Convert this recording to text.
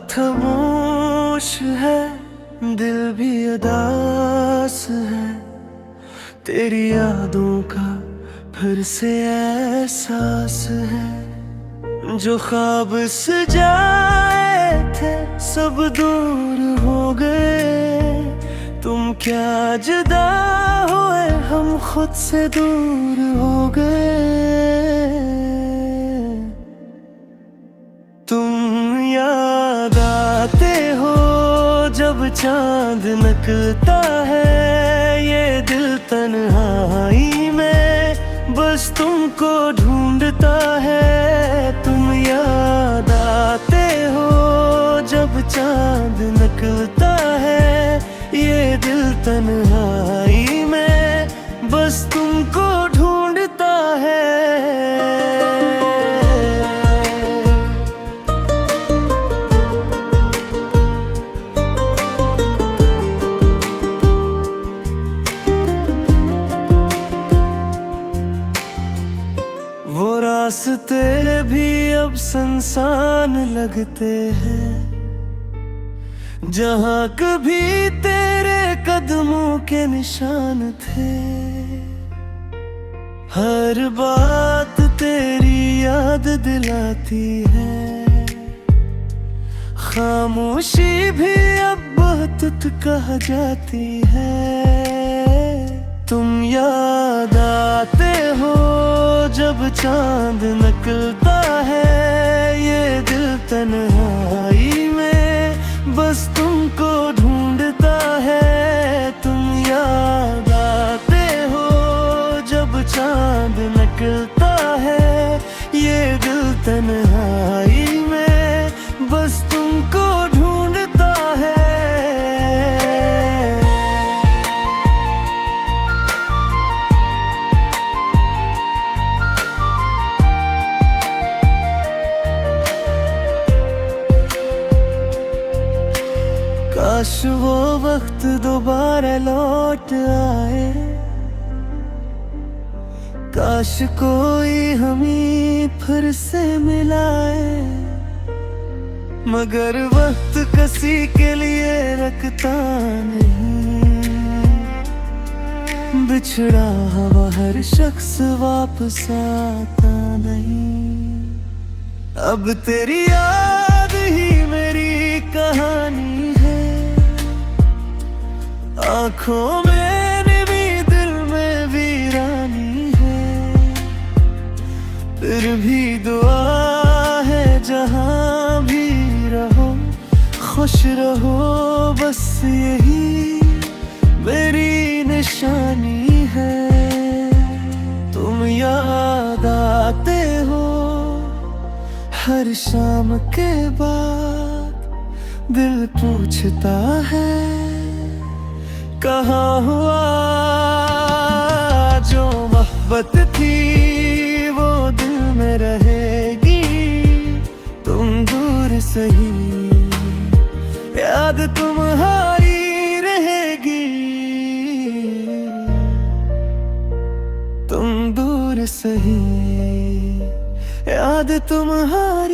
खामोश है, दिल भी उदास है। तेरी यादों का फिर से एहसास है। जो ख्वाब सजाए थे सब दूर हो गए। तुम क्या जुदा हुए, हम खुद से दूर हो गए। तुम याद आते हो जब चांद निकलता है। ये दिल तन्हाई में बस तुमको ढूंढता है। तुम याद आते हो जब चांद निकलता है। ये दिल तन्हाई में बस तुमको ढूंढता है। वो रास्ते भी अब सुनसान लगते हैं, जहाँ कभी तेरे कदमों के निशान थे। हर बात तेरी याद दिलाती है। खामोशी भी अब बहुत कह जाती है। तुम याद आते हो जब चांद निकलता है। ये दिल तन्हाई में बस तुमको ढूंढता है। तुम याद आते हो जब चांद निकलता है। ये दिल तन्हाई में बस तुमको ढूंढता है। काश वो वक्त दोबारा लौट आए। काश कोई हमें फिर से मिलाए। मगर वक्त किसी के लिए रखता नहीं। बिछड़ा हुआ हर शख्स वापस आता नहीं। अब तेरी याद ही मेरी कहानी है। आँखों में भी दिल में वीरानी है। फिर भी दुआ है जहाँ भी रहो खुश रहो। बस यही मेरी निशानी है। तुम याद आते हो हर शाम के बाद। दिल पूछता है कहाँ हुआ जो मोहब्बत थी। वो दिल में रहेगी। तुम दूर सही याद तुम्हारी रहेगी। तुम दूर सही याद तुम्हारी